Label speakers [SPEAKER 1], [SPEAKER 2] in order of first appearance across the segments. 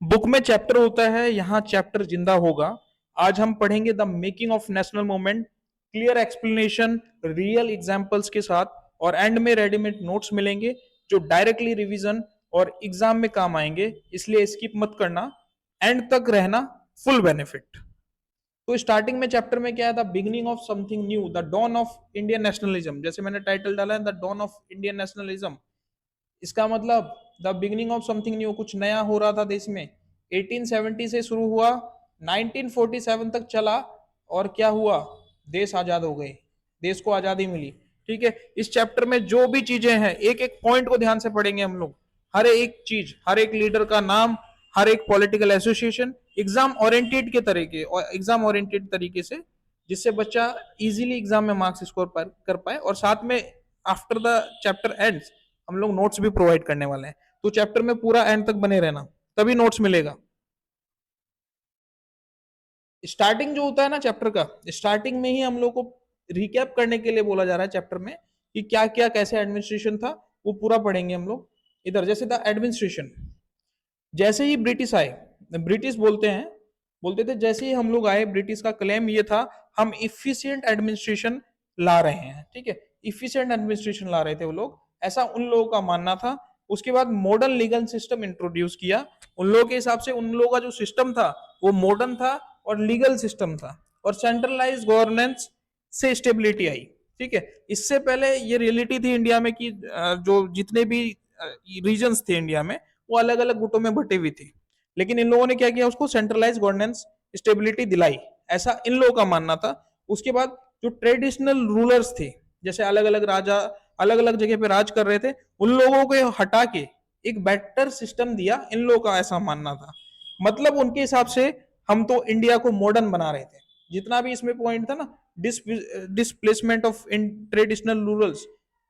[SPEAKER 1] Book में chapter होता है, यहाँ चैप्टर जिंदा होगा। आज हम पढ़ेंगे the making of national movement, clear explanation, real examples के साथ, और एंड में रेडीमेड नोट्स मिलेंगे जो डायरेक्टली रिवीजन और एग्जाम में काम आएंगे, इसलिए स्किप मत करना, एंड तक रहना, फुल बेनिफिट। तो स्टार्टिंग में चैप्टर में क्या है, the beginning of something new, the dawn of Indian nationalism. जैसे मैंने टाइटल डाला है the dawn of Indian nationalism, इसका मतलब the beginning of something new, कुछ नया हो रहा था देश में। 1870 से शुरू हुआ, 1947 तक चला, और क्या हुआ, देश आजाद हो गए, देश को आजादी मिली। ठीक है, इस चैप्टर में जो भी चीजें हैं, एक एक पॉइंट को ध्यान से पढ़ेंगे हम लोग, हर एक चीज, हर एक लीडर का नाम, हर एक पॉलिटिकल एसोसिएशन, एग्जाम ओरिएंटेड तरीके से, जिससे बच्चा इजीली एग्जाम में मार्क्स स्कोर कर पाए। और साथ में आफ्टर द चैप्टर एंड्स हम लोग नोट्स भी प्रोवाइड करने वाले हैं। तो चैप्टर में पूरा एंड तक बने रहना, तभी नोट्स मिलेगा। स्टार्टिंग जो होता है ना चैप्टर का, स्टार्टिंग में ही हम लोग को रिकैप करने के लिए बोला जा रहा है चैप्टर में कि क्या क्या कैसे एडमिनिस्ट्रेशन था, वो पूरा पढ़ेंगे हम लोग। इधर जैसे द एडमिनिस्ट्रेशन, जैसे ही ब्रिटिश आए, ब्रिटिश बोलते थे जैसे ही हम लोग आए, ब्रिटिश का क्लेम ये था, हम इफिशियंट एडमिनिस्ट्रेशन ला रहे हैं। ठीक है, इफिशियंट एडमिनिस्ट्रेशन ला रहे थे वो लोग, ऐसा उन लोगों का मानना था। उसके बाद मॉडर्न लीगल सिस्टम इंट्रोड्यूस किया। उन लोगों के हिसाब से उन लोगों का जो सिस्टम था वो मॉडर्न था और लीगल सिस्टम था, और सेंट्रलाइज गवर्नेंस से स्टेबिलिटी आई। ठीक है, इससे पहले ये रियलिटी थी इंडिया में कि जो जितने भी रीजन्स थे इंडिया में, वो अलग अलग गुटों में बटे हुई थी, लेकिन इन लोगों ने क्या किया, उसको सेंट्रलाइज गवर्नेंस स्टेबिलिटी दिलाई, ऐसा इन लोगों का मानना था। उसके बाद जो ट्रेडिशनल रूलर्स थे, जैसे अलग अलग राजा अलग अलग जगह पे राज कर रहे थे, उन लोगों को हटा के एक बेटर सिस्टम दिया, इन लोगों का ऐसा मानना था। मतलब उनके हिसाब से हम तो इंडिया को मॉडर्न बना रहे थे। जितना भी इसमें पॉइंट था ना, displacement of in traditional rulers,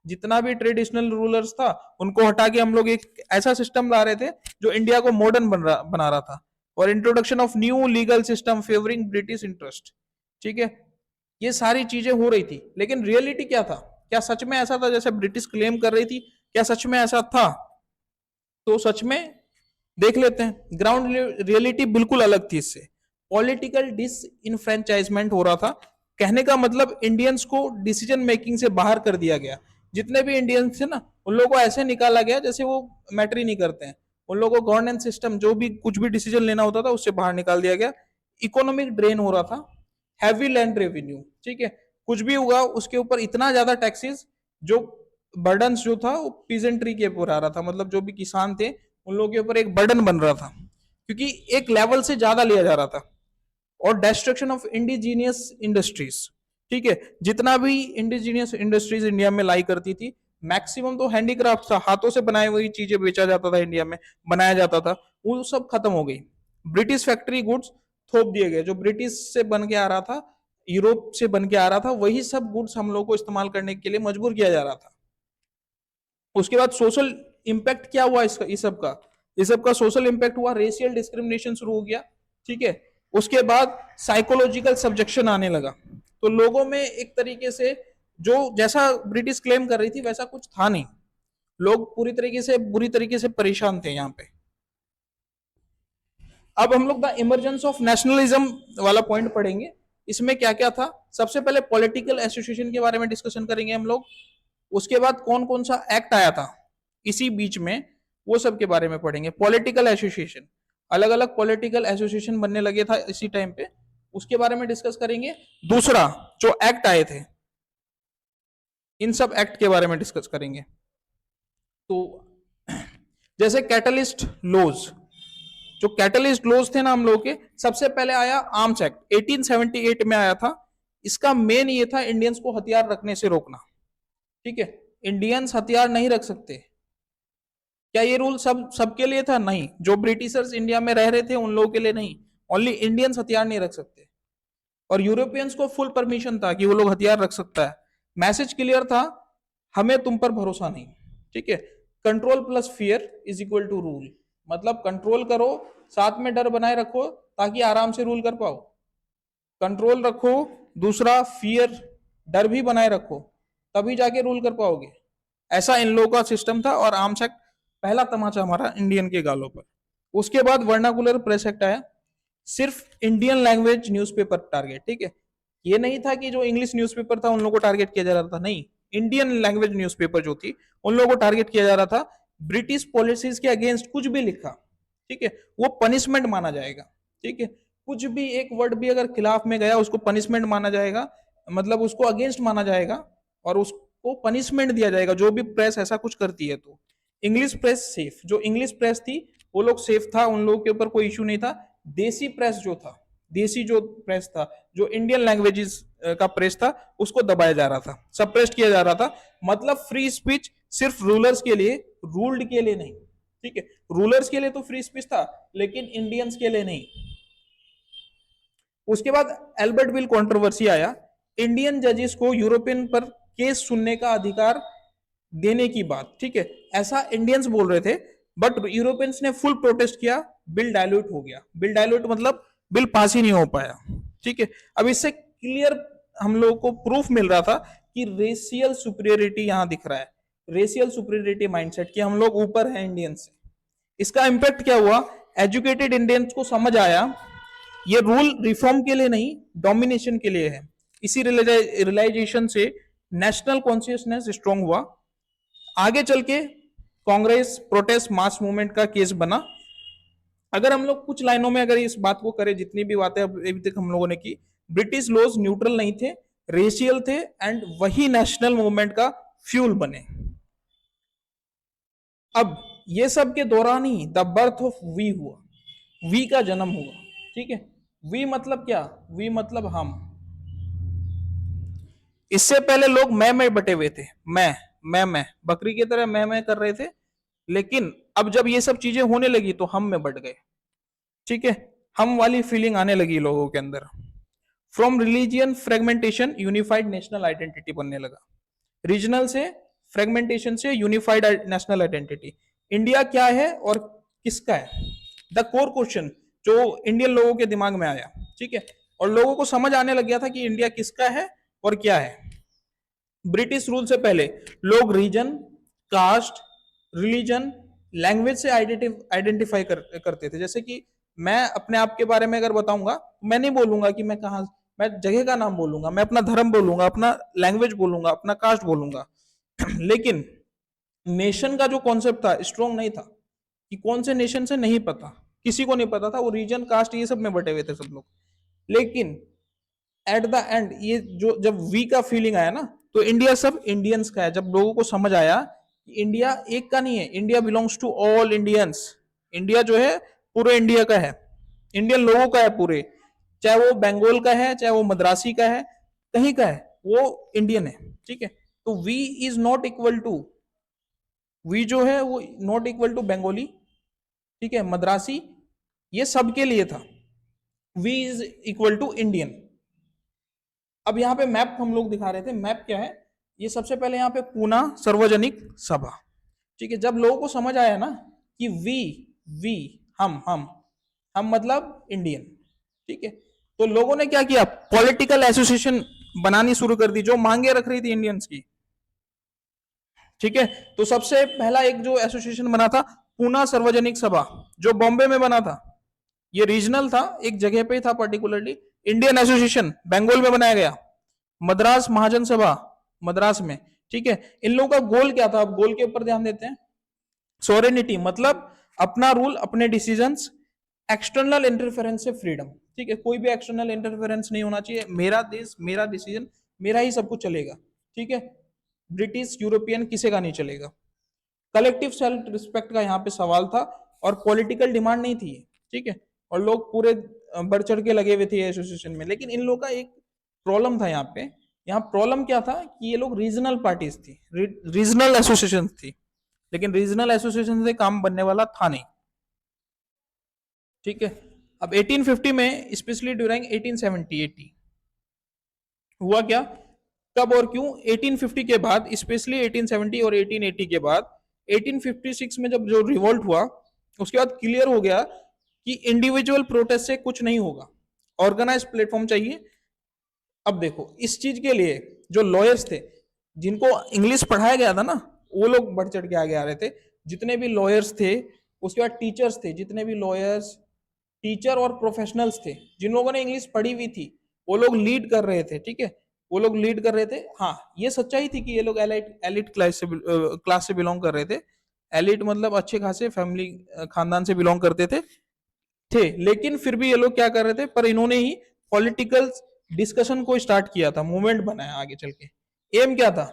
[SPEAKER 1] जितना भी ट्रेडिशनल रूलर्स था उनको हटा के हम लोग एक ऐसा सिस्टम ला रहे थे जो इंडिया को मॉडर्न बना रहा था। और introduction of new legal system favouring British interest. ठीक है, ये सारी चीजें हो रही थी, लेकिन रियलिटी क्या था, क्या सच में ऐसा था जैसे ब्रिटिश क्लेम कर रही थी, क्या सच में ऐसा था? तो सच में देख लेते हैं, ग्राउंड रियलिटी बिल्कुल अलग थी इससे। पॉलिटिकल डिसइनफ्रेंचाइजमेंट हो रहा था। कहने का मतलब इंडियंस को डिसीजन मेकिंग से बाहर कर दिया गया। जितने भी इंडियंस थे ना, उन लोगों को ऐसे निकाला गया जैसे वो मैटर ही नहीं करते हैं। उन लोगों को गवर्नेंस सिस्टम, जो भी कुछ भी डिसीजन लेना होता था, उससे बाहर निकाल दिया गया। इकोनॉमिक ड्रेन हो रहा था, हैवी लैंड रेवेन्यू। ठीक है, कुछ भी हुआ उसके ऊपर इतना ज्यादा टैक्सेस, जो बर्डन जो था वो पीजेंट्री के ऊपर आ रहा था, मतलब जो भी किसान थे उन लोगों के ऊपर एक बर्डन बन रहा था, क्योंकि एक लेवल से ज्यादा लिया जा रहा था। और डिस्ट्रक्शन ऑफ इंडिजीनियस इंडस्ट्रीज। ठीक है, जितना भी इंडिजीनियस इंडस्ट्रीज इंडिया में लाई करती थी, मैक्सिमम तो हैंडीक्राफ्ट था, हाथों से बनाई हुई चीजें बेचा जाता था इंडिया में, बनाया जाता था, वो सब खत्म हो गई। ब्रिटिश फैक्ट्री गुड्स थोप दिए गए, जो ब्रिटिश से बन के आ रहा था, यूरोप से बन के आ रहा था, वही सब गुड्स हम लोग को इस्तेमाल करने के लिए मजबूर किया जा रहा था। उसके बाद सोशल इंपैक्ट क्या हुआ इसका, इस सब का सोशल इंपैक्ट हुआ, रेशियल डिस्क्रिमिनेशन शुरू हो गया। ठीक है, उसके बाद साइकोलॉजिकल सब्जेक्शन आने लगा। तो लोगों में एक तरीके से, जो जैसा ब्रिटिश क्लेम कर रही थी वैसा कुछ था नहीं, लोग पूरी तरीके से बुरी तरीके से परेशान थे यहाँ पे। अब हम लोग द इमरजेंस ऑफ नेशनलिज्म वाला पॉइंट पढ़ेंगे। इसमें क्या क्या था, सबसे पहले पॉलिटिकल एसोसिएशन के बारे में डिस्कशन करेंगे हम लोग। उसके बाद कौन कौन सा एक्ट आया था इसी बीच में, वो सब के बारे में पढ़ेंगे। पॉलिटिकल एसोसिएशन, अलग अलग पॉलिटिकल एसोसिएशन बनने लगे था इसी टाइम पे, उसके बारे में डिस्कस करेंगे। दूसरा, जो एक्ट आए थे, इन सब एक्ट के बारे में डिस्कस करेंगे। तो जैसे कैटलिस्ट लॉज, जो कैटलिस्ट लॉज थे ना हम लोग के, सबसे पहले आया आर्म्स एक्ट, 1878 में आया था। इसका मेन ये था इंडियंस को हथियार रखने से रोकना। ठीक है, इंडियंस हथियार नहीं रख सकते। क्या ये रूल सबके लिए था? नहीं, जो ब्रिटिशर्स इंडिया में रह रहे थे उन लोगों के लिए नहीं, ओनली इंडियंस हथियार नहीं रख सकते। और यूरोपियंस को फुल परमिशन था कि वो लोग हथियार रख सकता है। मैसेज क्लियर था, हमें तुम पर भरोसा नहीं। ठीक है, control plus fear is equal to rule, मतलब कंट्रोल करो, साथ में डर बनाए रखो ताकि आराम से रूल कर पाओ। कंट्रोल रखो, दूसरा फियर, डर भी बनाए रखो, तभी जाके रूल कर पाओगे। ऐसा इन लोगों का सिस्टम था, और आर्म्स एक्ट पहला तमाचा हमारा इंडियन के गालों पर। उसके बाद वर्नाकुलर प्रेस एक्ट आया, सिर्फ इंडियन लैंग्वेज न्यूज़पेपर टारगेट, ठीक है। ये नहीं था कि जो इंग्लिश न्यूज़पेपर था उन लोगों को टारगेट किया जा रहा था, नहीं, इंडियन लैंग्वेज न्यूज़पेपर जो थी उन लोगों को टारगेट किया जा रहा था। ब्रिटिश पॉलिसीज के अगेंस्ट कुछ भी लिखा, ठीक है, वो पनिशमेंट माना जाएगा, ठीक है। कुछ भी एक वर्ड भी अगर खिलाफ में गया उसको पनिशमेंट माना जाएगा, मतलब उसको अगेंस्ट माना जाएगा और उसको पनिशमेंट दिया जाएगा जो भी प्रेस ऐसा कुछ करती है। तो इंग्लिश प्रेस सेफ, जो इंग्लिश प्रेस थी वो लोग सेफ था, उन लोगों के ऊपर कोई इश्यू नहीं था। देसी प्रेस जो था, देसी जो प्रेस था, जो इंडियन लैंग्वेजेस का प्रेस था, उसको दबाया जा रहा था, सप्रेस किया जा रहा था। मतलब फ्री स्पीच सिर्फ रूलर्स के लिए, रूल्ड के लिए नहीं, ठीक है। रूलर्स के लिए तो फ्री स्पीच था लेकिन इंडियंस के लिए नहीं। उसके बाद एल्बर्ट बिल कंट्रोवर्सी आया, इंडियन जजेस को यूरोपियन पर केस सुनने का अधिकार देने की बात, ठीक है। ऐसा इंडियंस बोल रहे थे बट यूरोपियंस ने फुल प्रोटेस्ट किया, बिल डायल्यूट हो गया। बिल डायल्यूट मतलब बिल पास ही नहीं हो पाया, ठीक है। अब इससे क्लियर हम लोगों को प्रूफ मिल रहा था कि रेशियल सुपीरियरिटी यहां दिख रहा है, रेशियल सुपीरियरिटी माइंडसेट, कि हम लोग ऊपर हैं इंडियंस से। इसका इंपैक्ट क्या हुआ, एजुकेटेड इंडियंस को समझ आया ये रूल रिफॉर्म के लिए नहीं, डोमिनेशन के लिए है। इसी रियलाइजेशन से नेशनल कॉन्शियसनेस स्ट्रांग हुआ। आगे चल के कांग्रेस प्रोटेस्ट मास मूवमेंट का केस बना। अगर हम लोग कुछ लाइनों में अगर इस बात को करें, जितनी भी बातें अभी तक हम लोगों ने की, ब्रिटिश लॉज न्यूट्रल नहीं थे, रेशियल थे, एंड वही नेशनल मूवमेंट का फ्यूल बने। अब ये सब के दौरान ही द बर्थ ऑफ वी हुआ, वी का जन्म हुआ, ठीक है। वी मतलब क्या, वी मतलब हम। इससे पहले लोग मैं में बटे हुए थे, मैं बकरी की तरह मैं कर रहे थे, लेकिन अब जब ये सब चीजें होने लगी तो हम में बट गए, ठीक है। हम वाली फीलिंग आने लगी लोगों के अंदर। From religion fragmentation unified national identity बनने लगा, रीजनल से, फ्रेगमेंटेशन से यूनिफाइड नेशनल आइडेंटिटी। इंडिया क्या है और किसका है, द कोर क्वेश्चन जो इंडियन लोगों के दिमाग में आया, ठीक है। और लोगों को समझ आने लग गया था कि इंडिया किसका है और क्या है। ब्रिटिश रूल से पहले लोग रीजन, कास्ट, रिलीजन, लैंग्वेज से आइडेंटिफाई करते थे। जैसे कि मैं अपने आप के बारे में अगर बताऊंगा, मैं नहीं बोलूंगा कि मैं कहा, मैं जगह का नाम बोलूंगा, मैं अपना धर्म बोलूंगा, अपना लैंग्वेज बोलूंगा, अपना कास्ट बोलूंगा। लेकिन नेशन का जो कॉन्सेप्ट था स्ट्रॉन्ग नहीं था, कि कौन से नेशन से नहीं पता, किसी को नहीं पता था, वो रीजन, कास्ट ये सब में बटे हुए थे सब लोग। लेकिन एट द एंड ये जो जब वी का फीलिंग आया ना, तो इंडिया सब इंडियंस का है। जब लोगों को समझ आया कि इंडिया एक का नहीं है, India belongs to all Indians, India जो है पूरे इंडिया का है, इंडियन लोगों का है पूरे, चाहे वो बंगाल का है, चाहे वो मद्रासी का है, कहीं का है, वो इंडियन है, ठीक है। तो we is not equal to, we जो है वो नॉट इक्वल टू बंगाली, ठीक है, मद्रासी, ये सबके लिए था। We is equal to Indian. अब यहाँ पे मैप हम लोग दिखा रहे थे, मैप क्या है, ये सबसे पहले यहाँ पे पूना सार्वजनिक सभा, ठीक है। जब लोगों को समझ आया ना कि वी हम मतलब इंडियन, ठीक है, तो लोगों ने क्या किया, पॉलिटिकल एसोसिएशन बनानी शुरू कर दी जो मांगे रख रही थी इंडियंस की, ठीक है। तो सबसे पहला एक जो एसोसिएशन बना था पूना सार्वजनिक सभा, जो बॉम्बे में बना था, ये रीजनल था, एक जगह पे था पर्टिकुलरली। इंडियन एसोसिएशन बंगाल में बनाया गया, मद्रास महाजन सभा मद्रास में, ठीक है। इन लोगों का गोल क्या था, अब गोल के ऊपर ध्यान देते हैं। सोरेनिटी मतलब अपना रूल, अपने डिसीजंस, एक्सटर्नल इंटरफेरेंस से फ्रीडम, ठीक है। कोई भी एक्सटर्नल इंटरफेरेंस नहीं होना चाहिए, मेरा देश, मेरा डिसीजन, मेरा ही सब कुछ चलेगा, ठीक है। ब्रिटिश, यूरोपियन किसी का नहीं चलेगा। कलेक्टिव सेल्फ रिस्पेक्ट का यहाँ पे सवाल था और पॉलिटिकल डिमांड नहीं थी, ठीक है। और लोग पूरे बढ़ चढ़ के लगे हुए थे एसोसिएशन में। लेकिन इन लोगों का एक प्रॉब्लम था यहाँ पे, यहाँ प्रॉब्लम क्या था कि ये लोग रीजनल पार्टीज थी, रीजनल एसोसिएशन थी, लेकिन रीजनल एसोसिएशन से काम बनने वाला था नहीं, ठीक है। अब 1850 में स्पेशली ड्यूरिंग 1870 80 हुआ क्या, कब और क्यों, 1850 के बाद, स्पेशली 1870 और 1880 के बाद, 1856 में जब जो रिवोल्ट हुआ उसके बाद क्लियर हो गया कि इंडिविजुअल प्रोटेस्ट से कुछ नहीं होगा, ऑर्गेनाइज प्लेटफॉर्म चाहिए। अब देखो इस चीज के लिए जो लॉयर्स थे, जिनको इंग्लिश पढ़ाया गया था ना, वो लोग बढ़ चढ़ के आगे आ रहे थे। जितने भी लॉयर्स थे उसके बाद टीचर्स थे, जितने भी लॉयर्स, टीचर और प्रोफेशनल्स थे, जिन लोगों ने इंग्लिश पढ़ी हुई थी, वो लोग लीड कर रहे थे। ठीक है, वो लोग लीड कर रहे थे। हाँ, ये सच्चाई थी कि ये लोग एलिट एलिट क्लास से बिलोंग कर रहे थे। एलिट मतलब अच्छे खासे फैमिली खानदान से बिलोंग करते थे। लेकिन फिर भी ये लोग क्या कर रहे थे, पर इन्होंने ही पॉलिटिकल डिस्कशन को स्टार्ट किया था, मूवमेंट बनाया आगे चल के। एम क्या था,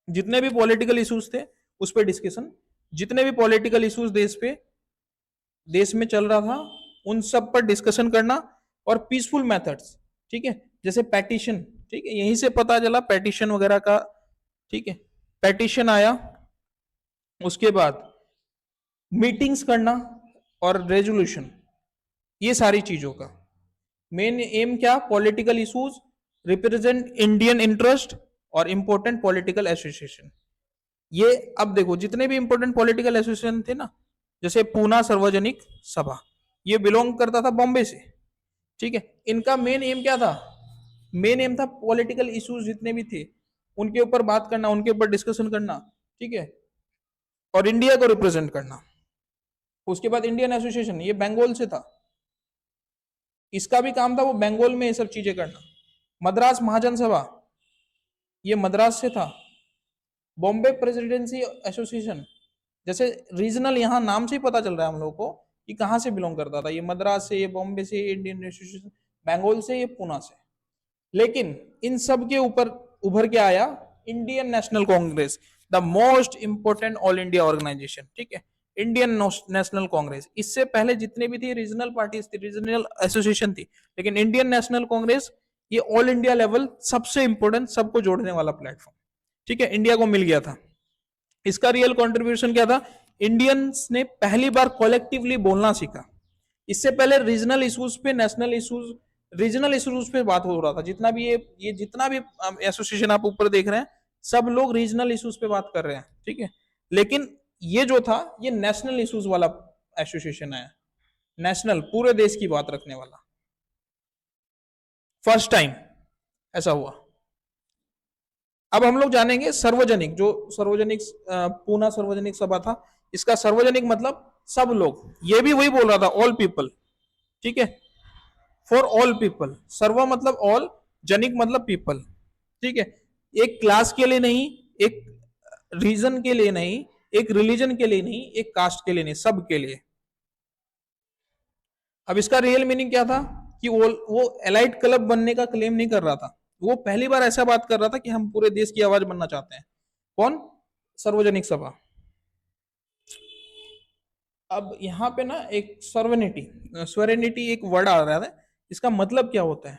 [SPEAKER 1] जितने भी पॉलिटिकल इश्यूज थे उस पर डिस्कशन, जितने भी पॉलिटिकल इश्यूज देश में चल रहा था उन सब पर डिस्कशन करना, और पीसफुल मेथड्स। ठीक है, जैसे पैटिशन, ठीक है, यहीं से पता चला पैटिशन वगैरह का। ठीक है, पैटिशन आया, उसके बाद मीटिंग्स करना और रेजोल्यूशन, ये सारी चीजों का मेन एम क्या, political issues, represent Indian interest और इंपॉर्टेंट पॉलिटिकल एसोसिएशन। ये अब देखो, जितने भी इंपॉर्टेंट पॉलिटिकल एसोसिएशन थे ना, जैसे पूना सार्वजनिक सभा, ये बिलोंग करता था बॉम्बे से। ठीक है, इनका मेन एम क्या था, मेन एम था पॉलिटिकल इश्यूज जितने भी थे उनके ऊपर बात करना, उनके ऊपर डिस्कशन करना। ठीक है, और इंडिया को रिप्रेजेंट करना। उसके बाद इंडियन एसोसिएशन, ये बंगाल से था, इसका भी काम था वो बंगाल में ये सब चीजें करना। मद्रास महाजन सभा, ये मद्रास से था। बॉम्बे प्रेसिडेंसी एसोसिएशन, जैसे रीजनल, यहाँ नाम से ही पता चल रहा है हम लोग को कि कहाँ से बिलोंग करता था, ये मद्रास से, ये बॉम्बे से, ये इंडियन एसोसिएशन बंगाल से, ये पूना से। लेकिन इन सब के ऊपर उभर के आया Indian National Congress, the most important all India organisation. ठीक है, इंडियन नेशनल कांग्रेस, इससे पहले जितने भी थी रीजनल पार्टीज थी, रीजनल एसोसिएशन थी, लेकिन इंडियन नेशनल कांग्रेस ये ऑल इंडिया लेवल सबसे इंपोर्टेंट, सबको जोड़ने वाला प्लेटफॉर्म। ठीक है, इंडिया को मिल गया था। इसका रियल कंट्रीब्यूशन क्या था, इंडियंस ने पहली बार कलेक्टिवली बोलना सीखा। इससे पहले रीजनल इश्यूज पे, नेशनल इश्यूज, रीजनल इश्यूज पे बात हो रहा था। जितना भी ये जितना भी एसोसिएशन आप ऊपर देख रहे हैं, सब लोग रीजनल इश्यूज पे बात कर रहे हैं। ठीक है, लेकिन ये जो था, ये नेशनल इश्यूज वाला एसोसिएशन है, नेशनल, पूरे देश की बात रखने वाला। फर्स्ट टाइम ऐसा हुआ। अब हम लोग जानेंगे सार्वजनिक, जो सार्वजनिक पूना सार्वजनिक सभा था, इसका सार्वजनिक मतलब सब लोग, ये भी वही बोल रहा था, ऑल पीपल। ठीक है, फॉर ऑल पीपल, सर्व मतलब ऑल, जनिक मतलब पीपल। ठीक है, एक क्लास के लिए नहीं, एक रीजन के लिए नहीं, एक रिलीजन के लिए नहीं, एक कास्ट के लिए नहीं, सब के लिए। अब इसका रियल मीनिंग क्या था कि वो एलाइट क्लब बनने का क्लेम नहीं कर रहा था, वो पहली बार ऐसा बात कर रहा था कि हम पूरे देश की आवाज बनना चाहते हैं। कौन, सार्वजनिक सभा। अब यहाँ पे ना एक सर्वेनिटी, स्वेरेनिटी एक वर्ड आ रहा है, इसका मतलब क्या होता है,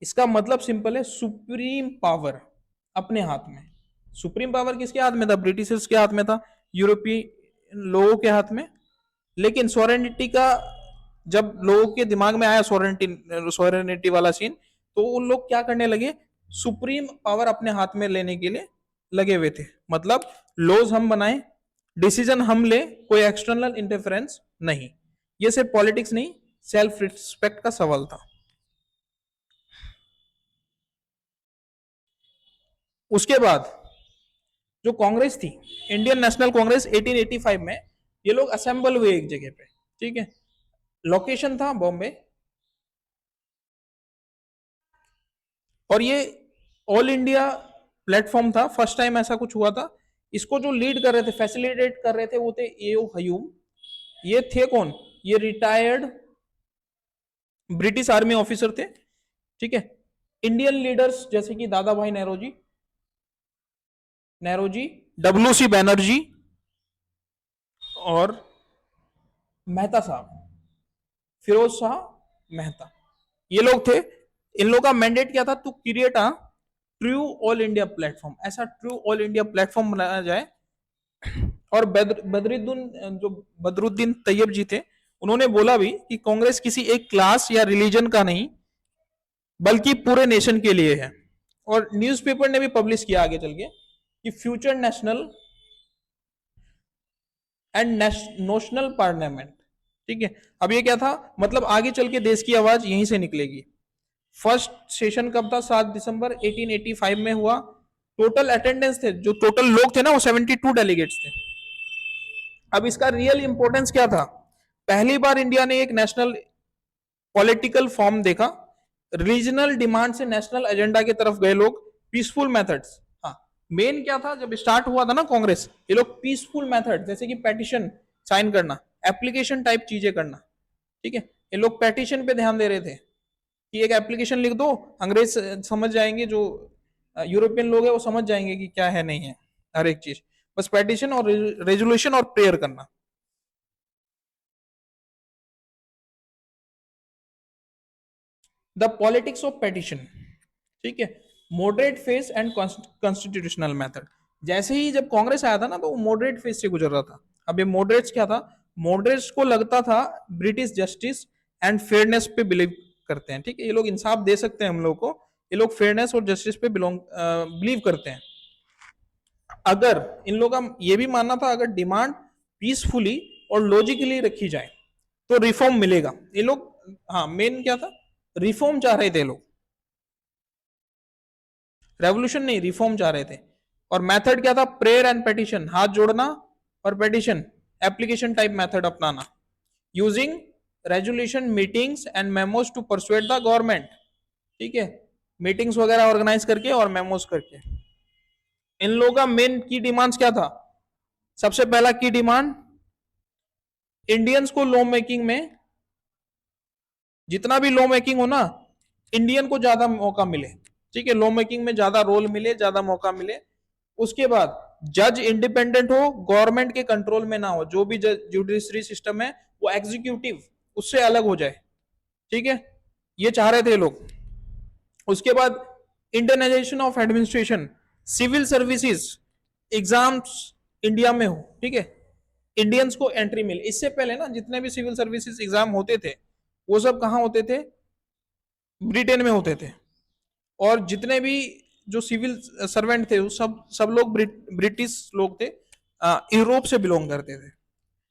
[SPEAKER 1] इसका मतलब सिंपल है, सुप्रीम पावर अपने हाथ में। सुप्रीम पावर किसके हाथ में था, ब्रिटिशर्स के हाथ में था, यूरोपीय लोगों के हाथ में। लेकिन सोरेनिटी का जब लोगों के दिमाग में आया, सोरेनिटी वाला सीन, तो उन लोग क्या करने लगे, सुप्रीम पावर अपने हाथ में लेने के लिए लगे हुए थे। मतलब लॉज हम बनाए, डिसीजन हम ले, कोई एक्सटर्नल इंटरफेरेंस नहीं। ये सिर्फ पॉलिटिक्स नहीं, सेल्फ रिस्पेक्ट का सवाल था। उसके बाद जो कांग्रेस थी, इंडियन नेशनल कांग्रेस, 1885 में ये लोग असेंबल हुए एक जगह पे। ठीक है, लोकेशन था बॉम्बे, और ये ऑल इंडिया प्लेटफॉर्म था, फर्स्ट टाइम ऐसा कुछ हुआ था। इसको जो लीड कर रहे थे, फैसिलिटेट कर रहे थे, वो थे एओ हयूम। ये थे कौन, ये रिटायर्ड ब्रिटिश आर्मी ऑफिसर थे। ठीक है, इंडियन लीडर्स जैसे कि दादा भाई नेहरू जी, डब्ल्यू सी बैनर्जी और मेहता साहब, फिरोज शाह मेहता, ये लोग थे। इन लोगों का मैंडेट क्या था, to create a true all India platform, ऐसा ट्रू ऑल इंडिया प्लेटफॉर्म बनाया जाए। और बदरुद्दीन तैयब जी थे, उन्होंने बोला भी कि कांग्रेस किसी एक क्लास या रिलीजन का नहीं, बल्कि पूरे नेशन के लिए है। और न्यूज़पेपर ने भी पब्लिश किया आगे चल के कि future national and national parliament. ठीक है, अब ये क्या था, मतलब आगे चल के देश की आवाज यहीं से निकलेगी। फर्स्ट सेशन कब था, 7 दिसंबर 1885 में हुआ। टोटल अटेंडेंस थे, जो टोटल लोग थे ना, वो 72 डेलीगेट्स थे। अब इसका रियल इंपॉर्टेंस क्या था? पहली बार इंडिया ने एक नेशनल पॉलिटिकल फॉर्म देखा, रीजनल डिमांड से नेशनल एजेंडा की तरफ गए लोग, पीसफुल मेथड्स। हाँ, मेन क्या था जब स्टार्ट हुआ था ना कांग्रेस, ये लोग पीसफुल मेथड जैसे कि पेटिशन साइन करना, एप्लीकेशन टाइप चीजें करना, ठीक है, ये लोग पेटिशन पे ध्यान दे रहे थे कि एक एप्लीकेशन लिख दो, अंग्रेज समझ जाएंगे, जो यूरोपियन लोग हैं वो समझ जाएंगे कि क्या है नहीं है, हर एक चीज, बस पेटिशन और रेजोल्यूशन और प्रेयर करना। द पॉलिटिक्स ऑफ पेटिशन, ठीक है, moderate face and constitutional method. जैसे ही जब कांग्रेस आया था ना तो वो मॉडरेट फेस से गुजर रहा था। अब ये मॉडरेट्स क्या था? मॉडरेट्स को लगता था ब्रिटिश जस्टिस एंड फेयरनेस पे बिलीव करते हैं, ठीक है, ये लोग इंसाफ दे सकते हैं हम लोग को, ये लोग फेयरनेस और जस्टिस पे बिलीव करते हैं। अगर इन लोगों का ये भी मानना था अगर डिमांड पीसफुली और लॉजिकली रखी जाए तो रिफॉर्म मिलेगा, ये लोग, हाँ मेन क्या था, रिफॉर्म चाह रहे थे लोग, रेवोल्यूशन नहीं, रिफॉर्म चाह रहे थे। और मेथड क्या था? प्रेयर एंड पेटिशन, हाथ जोड़ना और पेटिशन, एप्लीकेशन टाइप मेथड अपनाना, using resolution meetings and memos to persuade the government, ठीक है, मीटिंग्स वगैरह ऑर्गेनाइज करके और मेमोज करके। इन लोगों का मेन की डिमांड्स क्या था? सबसे पहला की डिमांड, इंडियंस को लॉ मेकिंग में, जितना भी लॉ मेकिंग हो ना, इंडियन को ज्यादा मौका मिले, ठीक है, लॉ मेकिंग में ज्यादा रोल मिले, ज्यादा मौका मिले। उसके बाद जज इंडिपेंडेंट हो, गवर्नमेंट के कंट्रोल में ना हो, जो भी जुडिशरी सिस्टम है वो एग्जीक्यूटिव उससे अलग हो जाए, ठीक है, ये चाह रहे थे लोग। उसके बाद Indianisation of administration, civil services exams India में हो, ठीक है, इंडियंस को एंट्री मिले। इससे पहले ना जितने भी सिविल सर्विसेज एग्जाम होते थे वो सब कहाँ होते थे? ब्रिटेन में होते थे। और जितने भी जो सिविल सर्वेंट थे वो सब सब लोग ब्रिटिश लोग थे, यूरोप से बिलोंग करते थे।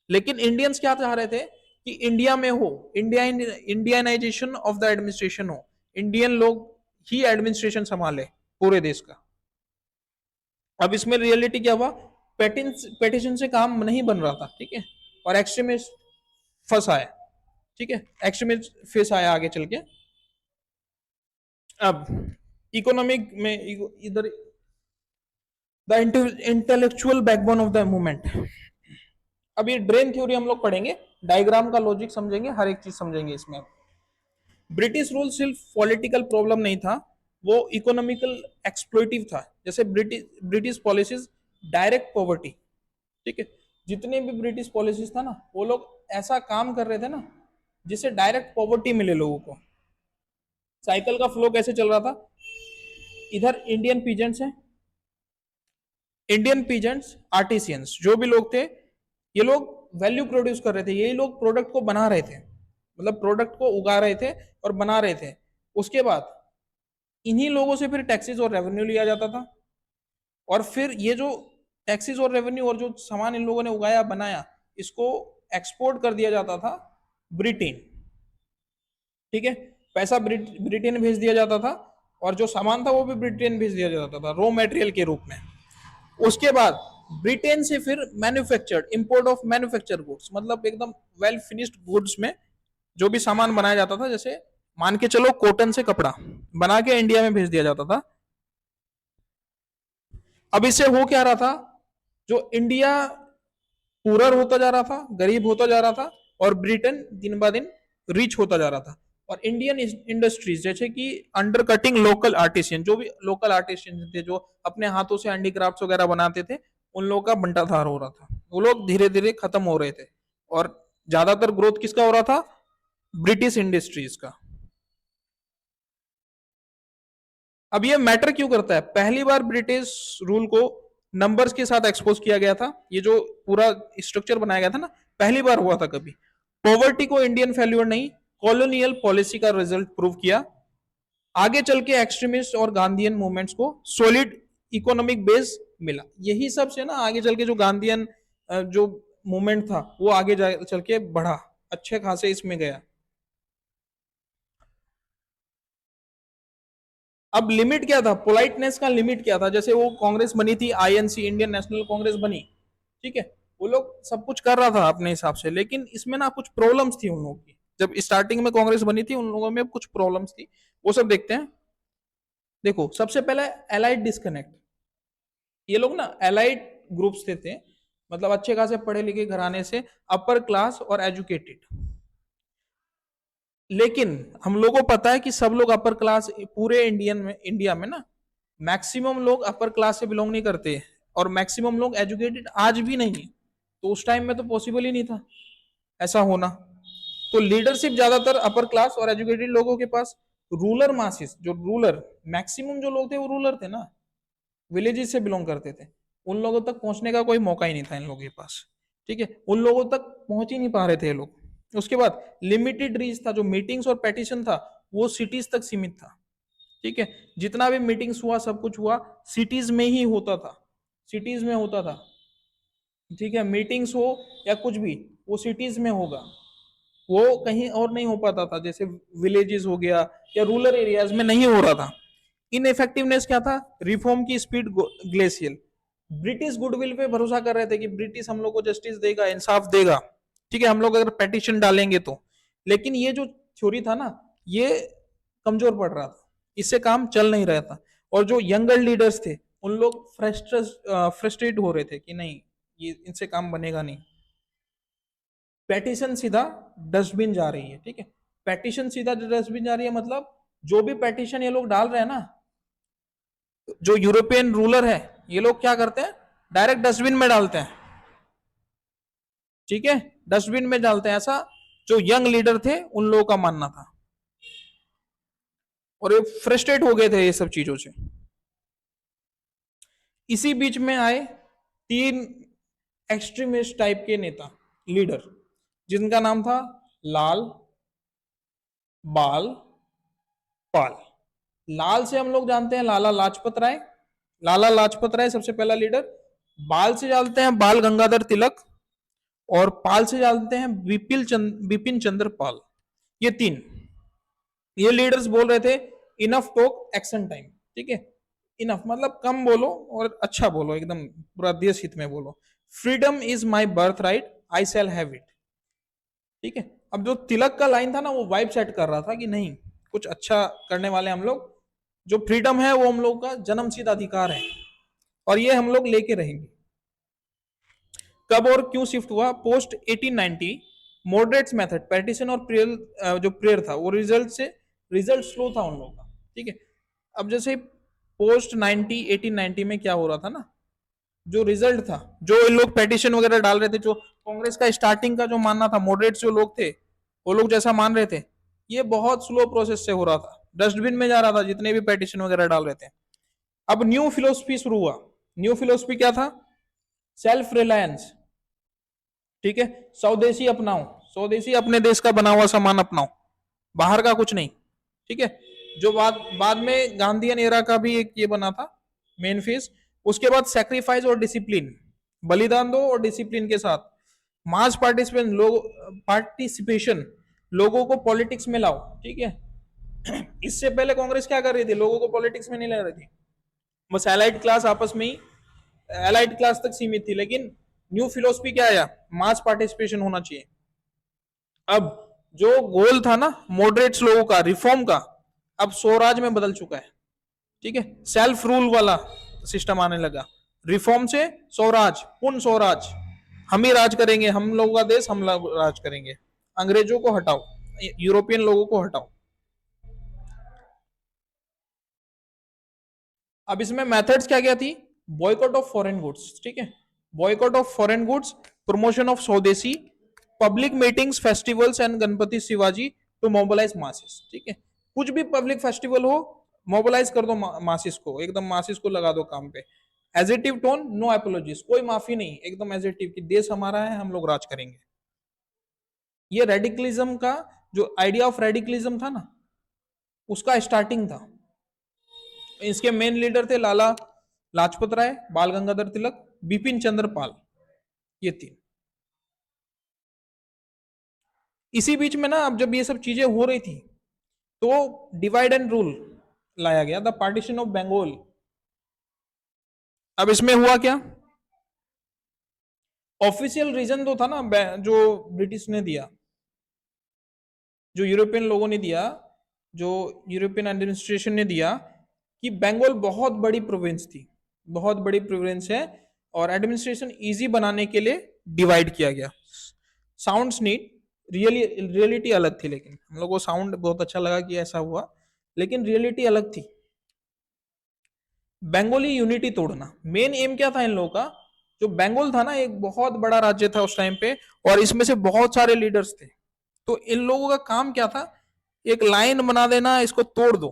[SPEAKER 1] लेकिन इंडियंस क्या चाह रहे थे कि इंडिया में हो, इंडियनाइजेशन ऑफ द एडमिनिस्ट्रेशन हो, इंडियन लोग ही एडमिनिस्ट्रेशन संभाले पूरे देश का। अब इसमें रियलिटी क्या हुआ? पेटिशन से काम नहीं बन रहा था, ठीक है, और एक्सट्रीमिस्ट फंस आया, ठीक है, एक्सट्रीमिस्ट फेस आया आगे चल के। अब इकोनॉमिक में इधर the intellectual backbone of the movement. अब ये ड्रेन थ्योरी हम लोग पढ़ेंगे, डायग्राम का लॉजिक समझेंगे, हर एक चीज समझेंगे इसमें। ब्रिटिश रूल सिर्फ पॉलिटिकल प्रॉब्लम नहीं था, वो इकोनॉमिकल एक्सप्लोइटिव था। जैसे ब्रिटिश पॉलिसीज, डायरेक्ट पॉवर्टी, ठीक है, जितने भी ब्रिटिश पॉलिसीज था ना वो लोग ऐसा काम कर रहे थे ना जिससे डायरेक्ट पॉवर्टी मिले लोगों को। साइकिल का फ्लो कैसे चल रहा था? इधर इंडियन पीजेंट्स हैं, इंडियन पीजेंट्स आर्टिसियंस जो भी लोग थे, ये लोग वैल्यू प्रोड्यूस कर रहे थे, यही लोग प्रोडक्ट को बना रहे थे, मतलब प्रोडक्ट को उगा रहे थे और बना रहे थे। उसके बाद इन्हीं लोगों से फिर टैक्सेस और रेवेन्यू लिया जाता था, और फिर ये जो टैक्सेस और रेवेन्यू और जो सामान इन लोगों ने उगाया बनाया, इसको एक्सपोर्ट कर दिया जाता था ब्रिटेन, ठीक है, पैसा ब्रिटेन भेज दिया जाता था, और जो सामान था वो भी ब्रिटेन भेज दिया जाता था रॉ मटेरियल के रूप में। उसके बाद ब्रिटेन से फिर manufactured, import of manufacture goods, मतलब एकदम वेल फिनिश्ड गुड्स में जो भी सामान बनाया जाता था, जैसे मान के चलो कॉटन से कपड़ा बना के इंडिया में भेज दिया जाता था। अब इससे हो क्या रहा था? जो इंडिया पुअर होता जा रहा था, गरीब होता जा रहा था, और ब्रिटेन दिन ब दिन रिच होता जा रहा था। और इंडियन इंडस्ट्रीज जैसे कि अंडर कटिंग लोकल आर्टिशियन, जो भी लोकल आर्टिशियन थे जो अपने हाथों से हैंडीक्राफ्ट्स वगैरह बनाते थे, उन लोगों का बंटाधार हो रहा था, वो लोग धीरे धीरे खत्म हो रहे थे। और ज्यादातर ग्रोथ किसका हो रहा था? ब्रिटिश इंडस्ट्रीज का। अब ये मैटर क्यों करता है? पहली बार ब्रिटिश रूल को नंबर्स के साथ एक्सपोज किया गया था, ये जो पूरा स्ट्रक्चर बनाया गया था ना, पहली बार हुआ था कभी। पॉवर्टी को इंडियन फेल्यूर नहीं, कॉलोनियल पॉलिसी का रिजल्ट प्रूव किया। आगे चल के एक्सट्रीमिस्ट और गांधीयन मूवमेंट्स को सॉलिड इकोनॉमिक बेस मिला। यही सब से ना आगे चल के जो गांधीयन जो मूवमेंट था वो आगे चल के बढ़ा, अच्छे खासे इसमें गया। अब लिमिट क्या था? पोलाइटनेस का लिमिट क्या था? जैसे वो कांग्रेस बनी थी, आईएनसी, इंडियन नेशनल कांग्रेस बनी, ठीक है, वो लोग सब कुछ कर रहा था अपने हिसाब से, लेकिन इसमें ना कुछ प्रॉब्लम्स थी उन लोगों की। जब स्टार्टिंग में कांग्रेस बनी थी उन लोगों में कुछ प्रॉब्लम्स थी, वो सब देखते हैं। देखो सबसे पहले एलाइड डिस्कनेक्ट। ये लोग ना एलाइड ग्रुप्स थे, मतलब अच्छे खासे पढ़े लिखे घराने से, अपर क्लास और एजुकेटेड। लेकिन हम लोगों को पता है कि सब लोग अपर क्लास पूरे इंडिया में ना मैक्सिमम लोग अपर क्लास से बिलोंग नहीं करते, और मैक्सिमम लोग एजुकेटेड आज भी नहीं है। तो उस टाइम में तो पॉसिबल ही नहीं था ऐसा होना। तो लीडरशिप ज्यादातर अपर क्लास और एजुकेटेड लोगों के पास। रूलर मासिस, जो रूलर मैक्सिमम जो लोग थे वो रूलर थे ना, विलेजेस से बिलोंग करते थे। उन लोगों तक पहुंचने का कोई मौका ही नहीं था इन लोगों के पास। ठीक है, उन लोगों तक पहुंच ही नहीं पा रहे थे ये लोग। उसके बाद लिमिटेड रीच था, जो मीटिंग्स और पेटिशन था वो सिटीज तक सीमित था। ठीक है, जितना भी मीटिंग्स हुआ सब कुछ हुआ सिटीज में ही होता था, सिटीज में होता था। ठीक है, मीटिंग्स हो या कुछ भी वो सिटीज में होगा, वो कहीं और नहीं हो पाता था, जैसे विलेजेस हो गया या रूरल एरियाज में नहीं हो रहा था। इनइफेक्टिवनेस क्या था, रिफॉर्म की स्पीड ग्लेशियल। ब्रिटिश गुडविल पे भरोसा कर रहे थे कि ब्रिटिश हम लोग को जस्टिस देगा, इंसाफ देगा। ठीक है, हम लोग अगर पेटिशन डालेंगे तो। लेकिन ये जो थ्योरी था ना, ये कमजोर पड़ रहा था, इससे काम चल नहीं रहा था। और जो यंगर लीडर्स थे उन लोग फ्रस्ट्रेट हो रहे थे कि नहीं, ये इनसे काम बनेगा नहीं। पेटिशन सीधा डस्टबिन जा रही है। ठीक है, पेटिशन सीधा डस्टबिन जा रही है, मतलब जो भी पेटिशन ये लोग डाल रहे हैं ना, जो यूरोपियन रूलर है, ये लोग क्या करते हैं, डायरेक्ट डस्टबिन में डालते हैं। ठीक है, डस्टबिन में डालते हैं, ऐसा जो यंग लीडर थे उन लोगों का मानना था। और ये फ्रस्ट्रेट हो गए थे ये सब चीजों से। इसी बीच में आए तीन एक्सट्रीमिस्ट टाइप के नेता, लीडर, जिनका नाम था लाल, बाल, पाल। लाल से हम लोग जानते हैं लाला लाजपत राय, लाला लाजपत राय सबसे पहला लीडर। बाल से जानते हैं बाल गंगाधर तिलक, और पाल से जानते हैं बिपिन चंद्र पाल। ये तीन, ये लीडर्स बोल रहे थे इनफ टॉक एक्शन टाइम। ठीक है, इनफ मतलब कम बोलो और अच्छा बोलो, एकदम पूरा देश हित में बोलो। Freedom is my birth right, I shall have it. ठीक है, अब जो तिलक का लाइन था ना, वो वाइब सेट कर रहा था कि नहीं, कुछ अच्छा करने वाले हम लोग। जो फ्रीडम है वो हम लोग का जन्मसिद्ध अधिकार है, और ये हम लोग लेके रहेंगे। कब और क्यों शिफ्ट हुआ, पोस्ट 1890 मॉडरेट्स मेथड पेटिशन और प्रेयर, जो प्रेयर था वो रिजल्ट स्लो था उन लोगों का। ठीक है, अब जैसे पोस्ट 1890 में क्या हो रहा था ना, जो रिजल्ट था, जो इन लोग पेटिशन वगैरह डाल रहे थे, जो कांग्रेस का स्टार्टिंग का जो मानना था, मॉडरेट्स जो लोग थे वो लोग जैसा मान रहे थे, ये बहुत स्लो प्रोसेस से हो रहा था, डस्टबिन में जा रहा था जितने भी पेटिशन वगैरह डाल रहे थे। अब न्यू फिलोसफी शुरू हुआ। न्यू फिलोसफी क्या था, सेल्फ रिलायंस। ठीक है, स्वदेशी अपनाओ, स्वदेशी अपने देश का बना हुआ सामान अपनाओ, बाहर का कुछ नहीं। ठीक है, जो बाद बाद में गांधीयन एरा का भी एक ये बना था मेन फेज। उसके बाद सेक्रीफाइस और डिसिप्लिन, बलिदान दो और डिसिप्लिन के साथ मास पार्टिसिपेशन, लोगों को पॉलिटिक्स में लाओ। ठीक है, इससे पहले कांग्रेस क्या कर रही थी, लोगों को पॉलिटिक्स में नहीं ला रही थी, बस एलाइड क्लास आपस में ही एलाइड क्लास तक सीमित थी। लेकिन न्यू फिलोसफी क्या आया, मास पार्टिसिपेशन होना चाहिए। अब जो गोल था ना मॉडरेट्स लोगों का रिफॉर्म का, अब स्वराज में बदल चुका है। ठीक है, सेल्फ रूल वाला सिस्टम आने लगा, रिफॉर्म से स्वराज, पूर्ण स्वराज, हम ही राज करेंगे, हम लोगों का देश हम लोग राज करेंगे, अंग्रेजों को हटाओ, यूरोपियन लोगों को हटाओ। अब इसमें मेथड्स क्या क्या थी, बॉयकॉट ऑफ फॉरेन गुड्स। ठीक है, boycott of foreign goods, promotion of swadeshi, public meetings festivals and Ganpati Shivaji to mobilise masses. ठीक है, कुछ भी पब्लिक फेस्टिवल हो, मोबिलाइज कर दो मासिस को, एकदम मासिस को लगा दो काम पे। एजेटिव टोन, नो एपोलॉजीज, कोई माफी नहीं, एकदम एजेटिव कि देश हमारा है, हम लोग राज करेंगे। ये रेडिकलिज्म का जो आइडिया ऑफ रेडिकलिज्म था ना, उसका स्टार्टिंग था। इसके मेन लीडर थे लाला लाजपत राय, बाल गंगाधर तिलक, बिपिन चंद्र पाल, ये तीन। इसी बीच में ना, अब जब ये सब चीजें हो रही थी तो डिवाइड एंड रूल लाया गया, द पार्टीशन ऑफ बंगाल। अब इसमें हुआ क्या, ऑफिशियल रीजन तो था ना जो ब्रिटिश ने दिया, जो यूरोपियन लोगों ने दिया, जो यूरोपियन एडमिनिस्ट्रेशन ने दिया, कि बंगाल बहुत बड़ी प्रोविंस थी, बहुत बड़ी प्रोविंस है, और एडमिनिस्ट्रेशन इजी बनाने के लिए डिवाइड किया गया। साउंड्स नीट, रियलिटी अलग थी, लेकिन हम लोग को साउंड बहुत अच्छा लगा कि ऐसा हुआ, लेकिन रियलिटी अलग थी। बंगाली यूनिटी तोड़ना मेन एम क्या था इन लोगों का। जो बंगाल था ना, एक बहुत बड़ा राज्य था उस टाइम पे, और इसमें से बहुत सारे लीडर्स थे। तो इन लोगों का काम क्या था, एक लाइन बना देना, इसको तोड़ दो।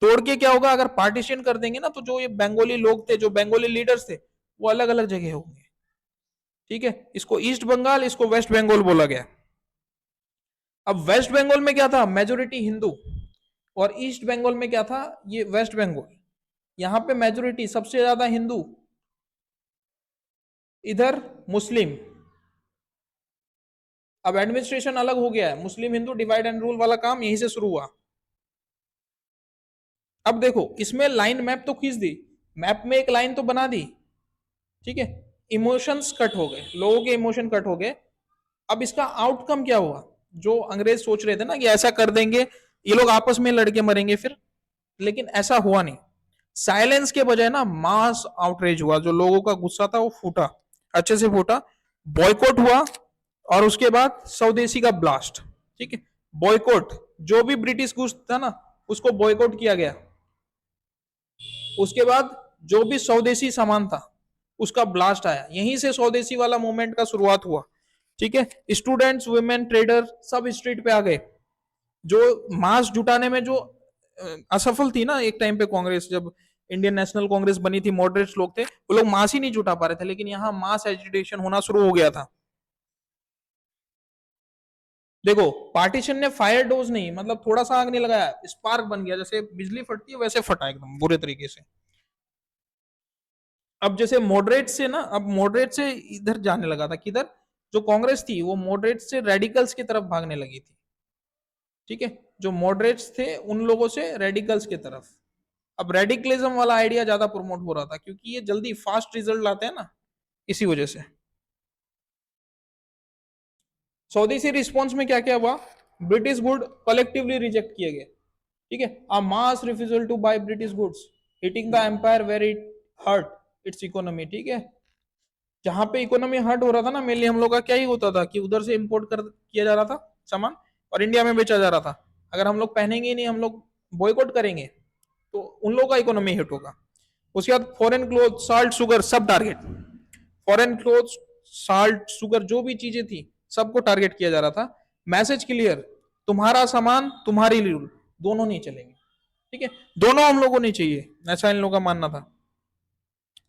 [SPEAKER 1] तोड़ के क्या होगा, अगर पार्टीशन कर देंगे ना, तो जो ये बंगाली लोग थे, जो बंगाली लीडर्स थे, वो अलग अलग जगह होंगे। ठीक है, इसको ईस्ट बंगाल, इसको वेस्ट बंगाल बोला गया। अब वेस्ट बंगाल में क्या था, मेजोरिटी हिंदू, और ईस्ट बंगाल में क्या था, ये वेस्ट बंगाल, यहां पे मेजोरिटी सबसे ज्यादा हिंदू, इधर मुस्लिम। अब एडमिनिस्ट्रेशन अलग हो गया है, मुस्लिम हिंदू डिवाइड एंड रूल वाला काम यहीं से शुरू हुआ। अब देखो, इसमें लाइन मैप तो खींच दी, मैप में एक लाइन तो बना दी, ठीक है, इमोशंस कट हो गए, लोगों के इमोशन कट हो गए। अब इसका आउटकम क्या हुआ, जो अंग्रेज सोच रहे थे ना कि ऐसा कर देंगे, ये लोग आपस में लड़के मरेंगे फिर, लेकिन ऐसा हुआ नहीं। साइलेंस के बजाय ना मास आउटरेज हुआ, जो लोगों का गुस्सा था वो फूटा, अच्छे से फूटा, बॉयकॉट हुआ, और उसके बाद स्वदेशी का ब्लास्ट। ठीक है, बॉयकॉट, जो भी ब्रिटिश गुड्स था ना, उसको बॉयकॉट किया गया। उसके बाद जो भी स्वदेशी सामान था, उसका ब्लास्ट आया, यहीं से स्वदेशी वाला मूवमेंट का शुरुआत हुआ। ठीक है, स्टूडेंट्स, वुमेन, ट्रेडर सब स्ट्रीट पे आ गए। जो मास जुटाने में जो असफल थी ना एक टाइम पे कांग्रेस, जब इंडियन नेशनल कांग्रेस बनी थी, मॉडरेट्स लोग थे, वो लोग मास ही नहीं जुटा पा रहे थे, लेकिन यहाँ मास एजिटेशन होना शुरू हो गया था। देखो, पार्टीशन ने फायर डोज नहीं, मतलब थोड़ा सा आग नहीं लगाया, स्पार्क बन गया, जैसे बिजली फटती है वैसे फटा एकदम बुरे तरीके से। अब जैसे मॉडरेट से ना, अब मॉडरेट से इधर जाने लगा था, किधर, जो कांग्रेस थी वो मॉडरेट से रेडिकल्स की तरफ भागने लगी थी। ठीक है, जो मॉडरेट्स थे उन लोगों से रेडिकल्स की तरफ। अब रेडिकलिज्म वाला आइडिया ज्यादा प्रमोट हो रहा था, क्योंकि ये जल्दी फास्ट रिजल्ट लाते हैं ना, इसी वजह से। स्वदेशी रिस्पॉन्स में क्या क्या हुआ, ब्रिटिश गुड कलेक्टिवली रिजेक्ट किए गए। ठीक है, a mass refusal to buy British goods, hitting the empire where it hurt its economy. ठीक है, जहां पे इकोनॉमी हर्ट हो रहा था ना, मेनली हम लोग का क्या ही होता था कि उधर से इंपोर्ट कर किया जा रहा था सामान, और इंडिया में बेचा जा रहा था। अगर हम लोग पहनेंगे ही नहीं, हम लोग बॉयकॉट करेंगे, तो उन लोगों का इकोनॉमी हिट होगा। उसके बाद फॉरेन क्लोथ, साल्ट, शुगर, सब target, foreign cloth, salt, sugar, जो भी चीजें थी सबको टारगेट किया जा रहा था। मैसेज क्लियर, तुम्हारा सामान तुम्हारी रूल, दोनों नहीं चलेंगे। ठीक है, दोनों हम लोगों को नहीं चाहिए, ऐसा इन लोगों का मानना था।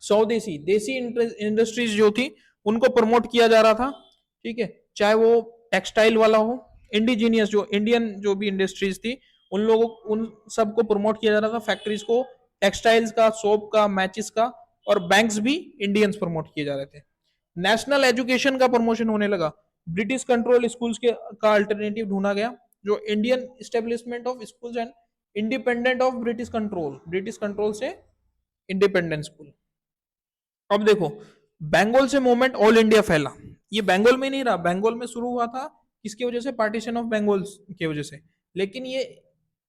[SPEAKER 1] स्वदेशी, देसी इंडस्ट्रीज जो थी उनको प्रमोट किया जा रहा था। ठीक है, चाहे वो टेक्सटाइल वाला हो, इंडिजीनियस जो इंडियन जो भी इंडस्ट्रीज थी, उन लोगों, उन सबको प्रमोट किया जा रहा था, फैक्ट्रीज को, टेक्सटाइल्स का, सोप का, मैचिस का, और बैंक्स भी इंडियंस प्रमोट किए जा रहे थे। नेशनल एजुकेशन का प्रमोशन होने लगा, ब्रिटिश कंट्रोल स्कूल्स के का अल्टरनेटिव ढूंढा गया, जो Indian establishment of schools and independent of British control, British control से इंडिपेंडेंट स्कूल। अब देखो, बंगाल से मूवमेंट ऑल इंडिया फैला, ये बंगाल में नहीं रहा, बंगाल में शुरू हुआ था किसकी वजह से, पार्टीशन ऑफ बंगाल की वजह से, लेकिन ये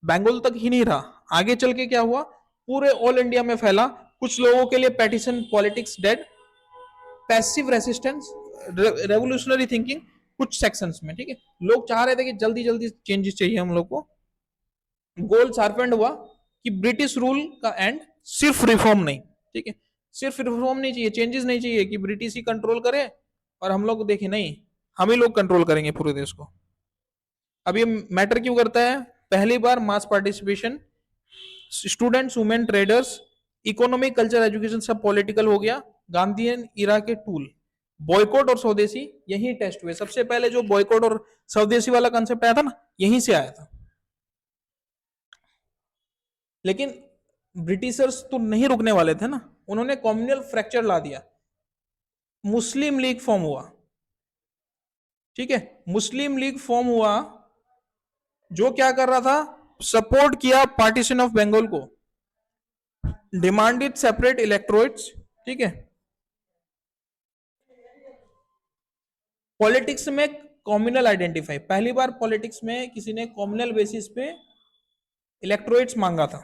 [SPEAKER 1] बंगाल तक ही नहीं रहा, आगे चल के क्या हुआ, पूरे ऑल इंडिया में फैला। कुछ लोगों के लिए petition politics dead, passive resistance, revolutionary thinking कुछ सेक्शंस में। ठीक है, लोग चाह रहे थे कि जल्दी जल्दी चेंजेस चाहिए हम लोग को। गोल शार्पेंड हुआ कि ब्रिटिश रूल का एंड, सिर्फ रिफॉर्म नहीं। ठीक है, सिर्फ रिफॉर्म नहीं चाहिए, चेंजेस नहीं चाहिए कि ब्रिटिश ही कंट्रोल करे और हम लोग देखें, नहीं, हम ही लोग कंट्रोल करेंगे पूरे देश को। अब ये मैटर क्यों करता है, पहली बार mass participation, students, women, traders, economic, culture, education सब पॉलिटिकल हो गया, गांधीयन इरा के टूल, बॉयकॉट और स्वदेशी यही टेस्ट हुए। सबसे पहले जो बॉयकॉट और स्वदेशी वाला कंसेप्ट आया था ना, यहीं से आया था। लेकिन ब्रिटिशर्स तो नहीं रुकने वाले थे ना, उन्होंने कॉम्युनल फ्रैक्चर ला दिया, मुस्लिम लीग फॉर्म हुआ। ठीक है, मुस्लिम लीग फॉर्म हुआ, जो क्या कर रहा था, सपोर्ट किया पार्टीशन ऑफ बंगाल को, डिमांडेड सेपरेट इलेक्टोरेट्स। ठीक है, पॉलिटिक्स में कॉम्युनल आइडेंटिफाई, पहली बार पॉलिटिक्स में किसी ने कॉम्युनल बेसिस पे इलेक्ट्रोइट्स मांगा था,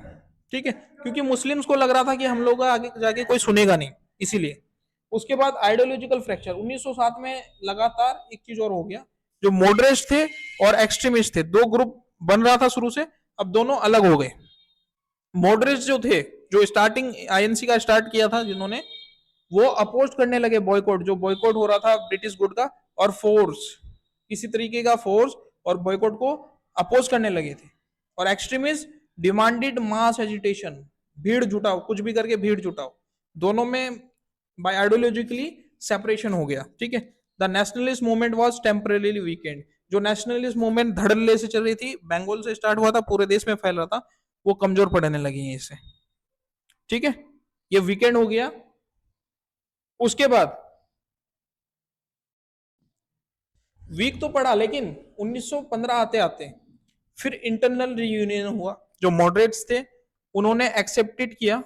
[SPEAKER 1] ठीक है, क्योंकि मुस्लिम्स को लग रहा था कि हम लोग आगे जाके कोई सुनेगा नहीं, इसीलिए। उसके बाद आइडियोलॉजिकल फ्रैक्चर 1907 में लगातार एक चीज और हो गया, जो मॉडरेट्स थे और एक्सट्रीमिस्ट थे, दो ग्रुप बन रहा था शुरू से, अब दोनों अलग हो गए। मॉडरेट्स जो थे, जो स्टार्टिंग आईएनसी का स्टार्ट किया था जिन्होंने, वो अपोज करने लगे बॉयकॉट, जो बॉयकॉट हो रहा था ब्रिटिश गुड का, और फोर्स, किसी तरीके का फोर्स और बॉयकॉट को अपोज करने लगे थे। और एक्सट्रीमिस्ट डिमांडेड मास एजिटेशन, भीड़ जुटाओ, कुछ भी करके भीड़ जुटाओ, दोनों में बाय आइडियोलॉजिकली सेपरेशन हो गया, ठीक है। The nationalist movement was temporarily weekend, जो नेशनलिस्ट मूवमेंट धड़ल्ले से चल रही थी, बंगाल से स्टार्ट हुआ था, पूरे देश में फैल रहा था, वो कमजोर पड़ने लगी है इससे, ठीक है। ये वीकेंड हो गया। उसके बाद वीक तो पड़ा, लेकिन 1915 आते आते फिर इंटरनल रियूनियन हुआ, जो मॉडरेट्स थे उन्होंने एक्सेप्टेड किया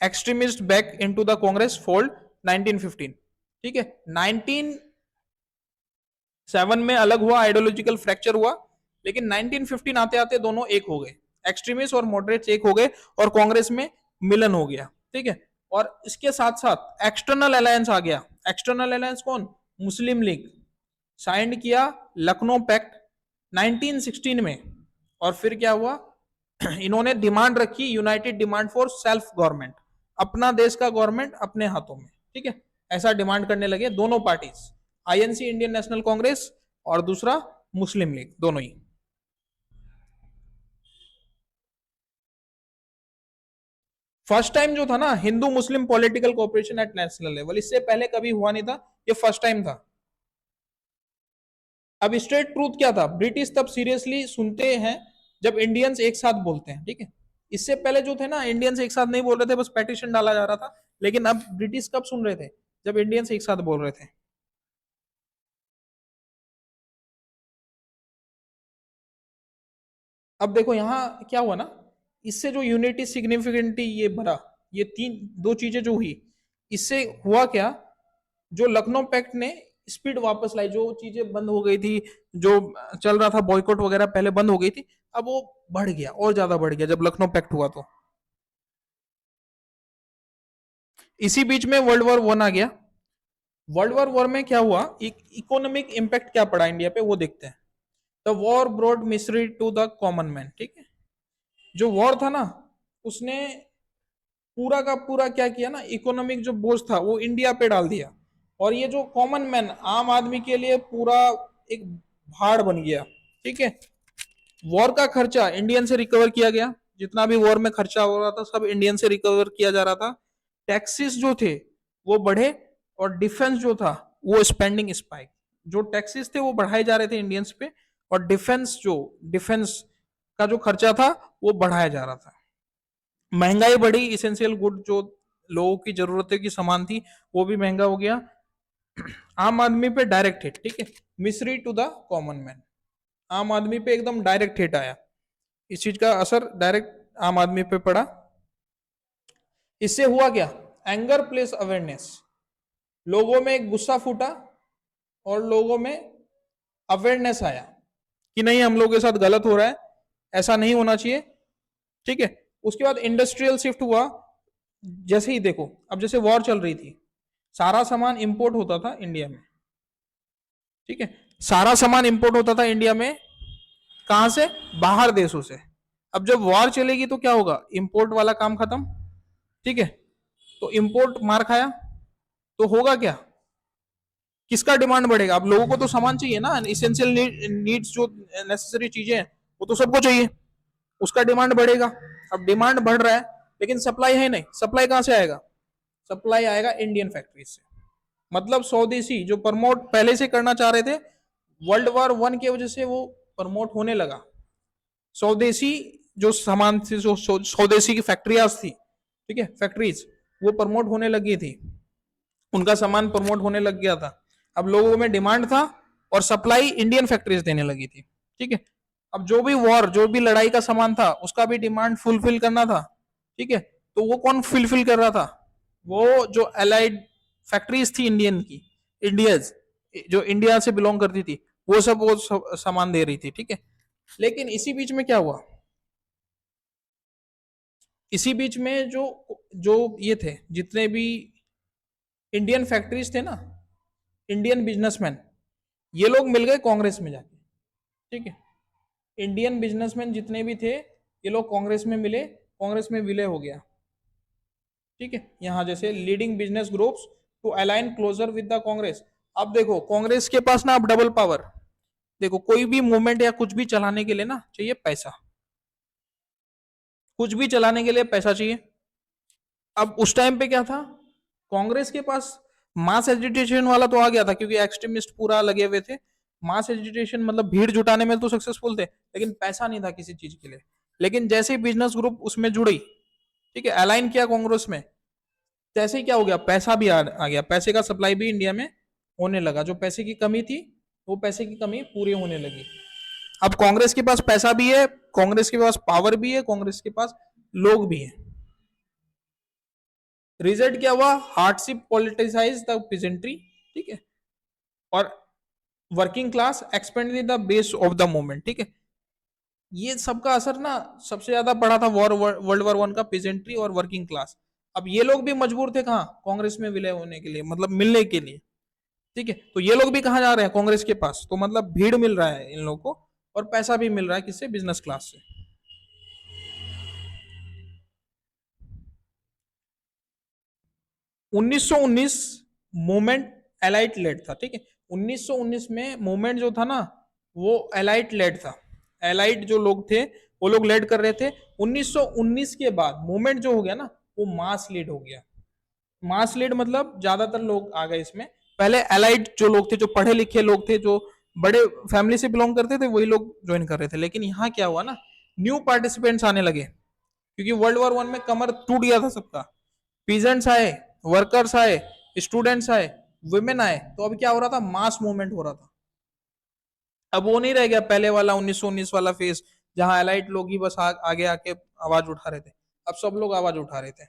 [SPEAKER 1] extremist back into the Congress fold 1915, ठीक है। 1907 में अलग हुआ, आइडियोलॉजिकल फ्रैक्चर हुआ, लेकिन 1915 आते आते दोनों एक हो गए, एक्सट्रीमिस्ट और मॉडरेट्स एक हो गए, और कांग्रेस में मिलन हो गया, ठीक है। और इसके साथ साथ एक्सटर्नल अलायंस आ गया। एक्सटर्नल अलायंस कौन? मुस्लिम लीग, साइन किया लखनऊ पैक्ट 1916 में। और फिर क्या हुआ, इन्होंने डिमांड रखी, United demand for self government, अपना देश का गवर्नमेंट अपने हाथों में, ठीक है, ऐसा डिमांड करने लगे दोनों parties, INC Indian National Congress और दूसरा मुस्लिम लीग, दोनों ही। फर्स्ट टाइम जो था ना Hindu Muslim political cooperation at national level, इससे पहले कभी हुआ नहीं था, ये फर्स्ट टाइम था। अब स्ट्रेट ट्रूथ क्या था, ब्रिटिश तब सीरियसली सुनते हैं जब इंडियंस एक साथ बोलते हैं, ठीक है। इससे पहले जो थे ना, इंडियंस एक साथ नहीं बोल रहे थे, बस पेटिशन डाला जा रहा था, लेकिन अब ब्रिटिश कब सुन रहे थे, जब इंडियंस एक साथ बोल रहे थे। अब देखो यहाँ क्या हुआ ना, इससे जो यूनिटी सिग्निफिकेंटली ये भरा, ये तीन दो चीजें जो हुई, इससे हुआ क्या, जो लखनऊ पैक्ट ने स्पीड वापस लाई, जो चीजें बंद हो गई थी, जो चल रहा था बॉयकॉट वगैरह पहले बंद हो गई थी, अब वो बढ़ गया और ज्यादा बढ़ गया जब लखनऊ पैक्ट हुआ तो। इसी बीच में वर्ल्ड वॉर वन आ गया। वर्ल्ड वॉर वन में क्या हुआ, इकोनॉमिक इंपैक्ट क्या पड़ा इंडिया पे, वो देखते हैं। The war brought misery to the common man, ठीक है। जो वॉर था ना, उसने पूरा का पूरा क्या किया ना, इकोनॉमिक जो बोझ था वो इंडिया पे डाल दिया, और ये जो कॉमन मैन आम आदमी के लिए पूरा एक भाड़ बन गया, ठीक है। वॉर का खर्चा इंडियन से रिकवर किया गया, जितना भी वॉर में खर्चा हो रहा था सब इंडियन से रिकवर किया जा रहा था। टैक्सेस जो थे वो बढ़े, और डिफेंस जो था वो स्पेंडिंग स्पाइक, जो टैक्सेस थे वो बढ़ाए जा रहे थे इंडियंस पे, और डिफेंस का जो खर्चा था वो बढ़ाया जा रहा था। महंगाई बढ़ी, इसेंशियल गुड जो लोगों की जरूरतें की सामान थी वो भी महंगा हो गया। आम आदमी पे डायरेक्ट हिट, ठीक है, मिसरी टू द कॉमन मैन, आम आदमी पे एकदम डायरेक्ट हिट आया, इस चीज का असर डायरेक्ट आम आदमी पे पड़ा। इससे हुआ क्या, एंगर प्लेस अवेयरनेस, लोगों में एक गुस्सा फूटा, और लोगों में अवेयरनेस आया कि नहीं हम लोगों के साथ गलत हो रहा है, ऐसा नहीं होना चाहिए, ठीक है। उसके बाद इंडस्ट्रियल शिफ्ट हुआ, जैसे ही देखो अब जैसे वॉर चल रही थी, सारा सामान इंपोर्ट होता था इंडिया में, ठीक है, सारा सामान इंपोर्ट होता था इंडिया में, कहां से, बाहर देशों से। अब जब वॉर चलेगी तो क्या होगा, इंपोर्ट वाला काम खत्म, ठीक है, तो इंपोर्ट मार खाया, तो होगा क्या, किसका डिमांड बढ़ेगा, अब लोगों को तो सामान चाहिए ना, इसेंशियल नीड्स जो नेसेसरी चीजें हैं वो तो सबको चाहिए, उसका डिमांड बढ़ेगा। अब डिमांड बढ़ रहा है लेकिन सप्लाई है नहीं, सप्लाई कहां से आएगा, सप्लाई आएगा इंडियन फैक्ट्री से। मतलब स्वदेशी जो प्रमोट पहले से करना चाह रहे थे, वर्ल्ड वॉर वन की वजह से वो प्रमोट होने लगा। स्वदेशी जो सामान थी, जो स्वदेशी की फैक्ट्रियाज थी, ठीक है, फैक्ट्रीज, वो प्रमोट होने लगी थी, उनका सामान प्रमोट होने लग गया था। अब लोगों में डिमांड था और सप्लाई इंडियन फैक्ट्रीज देने लगी थी, ठीक है। अब जो भी वॉर, जो भी लड़ाई का सामान था, उसका भी डिमांड फुलफिल करना था, ठीक है। तो वो कौन फुलफिल कर रहा था, वो जो अलाइड फैक्ट्रीज थी इंडियन की, इंडियज, जो इंडिया से बिलोंग करती थी, वो सामान दे रही थी, ठीक है। लेकिन इसी बीच में क्या हुआ, इसी बीच में जो जो ये थे जितने भी इंडियन फैक्ट्रीज थे ना, इंडियन बिजनेसमैन, ये लोग मिल गए कांग्रेस में जाके, ठीक है। इंडियन बिजनेसमैन जितने भी थे ये लोग कांग्रेस में मिले, कांग्रेस में विलय हो गया, ठीक है। यहां जैसे leading business groups to align closer with the Congress. अब देखो कांग्रेस के पास ना अब डबल पावर, देखो कोई भी मूवमेंट या कुछ भी चलाने के लिए ना चाहिए पैसा, कुछ भी चलाने के लिए पैसा चाहिए। अब उस टाइम पे क्या था, कांग्रेस के पास मास एजिटेशन वाला तो आ गया था क्योंकि एक्सट्रीमिस्ट पूरा लगे हुए थे, मास एजिटेशन मतलब भीड़ जुटाने में तो सक्सेसफुल थे, लेकिन पैसा नहीं था किसी चीज के लिए। लेकिन जैसे ही बिजनेस ग्रुप उसमें जुड़ी, ठीक है, अलाइन किया कांग्रेस में, जैसे ही क्या हो गया, पैसा भी आ गया, पैसे का सप्लाई भी इंडिया में होने लगा, जो पैसे की कमी थी वो पैसे की कमी पूरी होने लगी। अब कांग्रेस के पास पैसा भी है, कांग्रेस के पास पावर भी है, कांग्रेस के पास लोग भी है। रिजल्ट क्या हुआ, हार्डशिप पॉलिटिसाइज द पीजेंट्री, ठीक है, और working class expand the base of the movement, ठीक है। ये सबका असर ना सबसे ज्यादा पड़ा था वर्ल्ड वॉर 1 का, पीजेंट्री और वर्किंग क्लास। अब ये लोग भी मजबूर थे कहाँ, कांग्रेस में विलय होने के लिए, मतलब मिलने के लिए, ठीक है। तो ये लोग भी कहाँ जा रहे हैं, कांग्रेस के पास, तो मतलब भीड़ मिल रहा है इन लोगों को और पैसा भी मिल रहा है किससे, बिजनेस क्लास से। 1919 मूवमेंट एलाइट लेड था, ठीक है। 1919 में मूवमेंट जो था ना वो एलाइट लेड था, एलाइट जो लोग थे वो लोग लेड कर रहे थे। 1919 के बाद मूवमेंट जो हो गया ना वो मास लीड हो गया। मास लीड मतलब ज्यादातर लोग आ गए इसमें, पहले एलाइट जो लोग थे, जो पढ़े लिखे लोग थे, जो बड़े फैमिली से बिलोंग करते थे, वही लोग ज्वाइन कर रहे थे। लेकिन यहाँ क्या हुआ ना, न्यू पार्टिसिपेंट्स आने लगे, क्योंकि वर्ल्ड वॉर 1 में कमर टूट गया था सबका। पीजेंट्स आए, वर्कर्स आए, स्टूडेंट्स आए, वुमेन आए, तो अब क्या हो रहा था, मास मूवमेंट हो रहा था। अब वो नहीं रह गया पहले वाला 1919 वाला फेज, जहां एलाइट लोग ही बस आगे आके आवाज उठा रहे थे। अब सब लोग आवाज उठा रहे थे।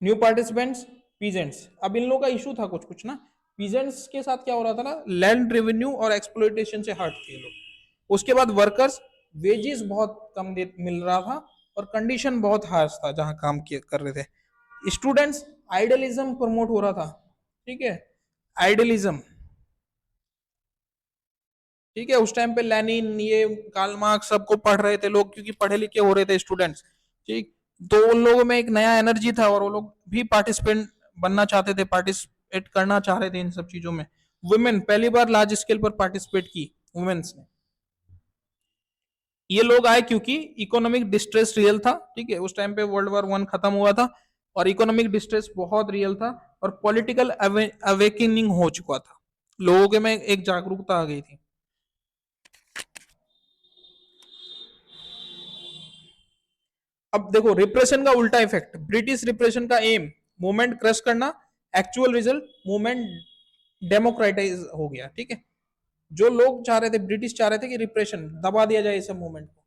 [SPEAKER 1] न्यू पार्टिसिपेंट्स, पीजेंट्स, अब इन लोगों का इशू था कुछ कुछ ना। पीजेंट्स के साथ क्या हो रहा था ना, लैंड रेवेन्यू और एक्सप्लोइटेशन से हट थे लोग। उसके बाद वर्कर्स, वेजेस बहुत कम मिल रहा था और कंडीशन बहुत हार्श था जहां काम कर रहे थे। स्टूडेंट्स, आइडियलिज्म प्रमोट हो रहा था, ठीक है, आइडियलिज्म, ठीक है। उस टाइम पे लेनिन, ये कार्ल मार्क्स सबको पढ़ रहे थे लोग, क्योंकि पढ़े लिखे हो रहे थे स्टूडेंट्स, ठीक। तो उन लोगों में एक नया एनर्जी था और वो लोग भी पार्टिसिपेंट बनना चाहते थे, पार्टिसिपेट करना चाह रहे थे इन सब चीजों में। वुमेन पहली बार लार्ज स्केल पर पार्टिसिपेट की, वुमेन्स ने। ये लोग आए क्योंकि इकोनॉमिक डिस्ट्रेस रियल था, ठीक है। उस टाइम पे वर्ल्ड वॉर 1 खत्म हुआ था और इकोनॉमिक डिस्ट्रेस बहुत रियल था और पॉलिटिकल अवेकनिंग हो चुका था, लोगों के में एक जागरूकता आ गई थी। अब देखो रिप्रेशन का उल्टा इफेक्ट, ब्रिटिश रिप्रेशन का एम मूवमेंट क्रश करना, एक्चुअल रिजल्ट मूवमेंट डेमोक्रेटाइज हो गया, ठीक है। जो लोग चाह रहे थे, ब्रिटिश चाह रहे थे कि रिप्रेशन दबा दिया जाए इस मूवमेंट को,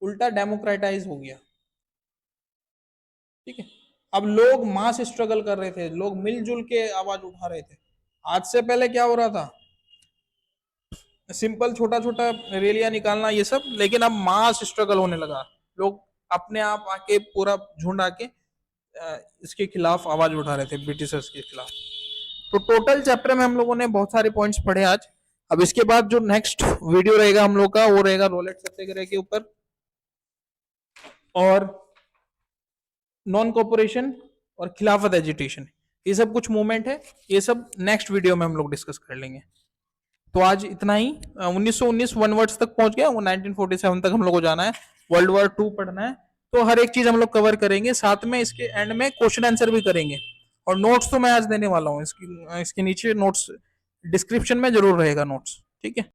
[SPEAKER 1] उल्टा डेमोक्रेटाइज हो गया, ठीक है। अब लोग मास स्ट्रगल कर रहे थे, लोग मिलजुल के आवाज उठा रहे थे। आज से पहले क्या हो रहा था, सिंपल छोटा छोटा रैलियां निकालना ये सब, लेकिन अब मास स्ट्रगल होने लगा। लोग अपने आप आके पूरा झुंड आके इसके खिलाफ आवाज उठा रहे थे, ब्रिटिशर्स के खिलाफ। तो टोटल चैप्टर में हम लोगों ने बहुत सारे पॉइंट्स पढ़े आज। अब इसके बाद जो नेक्स्ट वीडियो रहेगा हम लोग का, वो रहेगा रोलेट सत्याग्रह के ऊपर और नॉन कॉपोरेशन और खिलाफत एजिटेशन। ये सब कुछ मूवमेंट है, ये सब नेक्स्ट वीडियो में हम लोग डिस्कस कर लेंगे। तो आज इतना ही। 1919 1 वर्ड्स तक पहुंच गया, वो 1947 तक हम लोग को जाना है, वर्ल्ड वॉर 2 पढ़ना है। तो हर एक चीज हम लोग कवर करेंगे, साथ में इसके एंड में क्वेश्चन आंसर भी करेंगे। और नोट्स तो मैं आज देने वाला हूँ, इसके नीचे नोट्स डिस्क्रिप्शन में जरूर रहेगा नोट्स, ठीक है।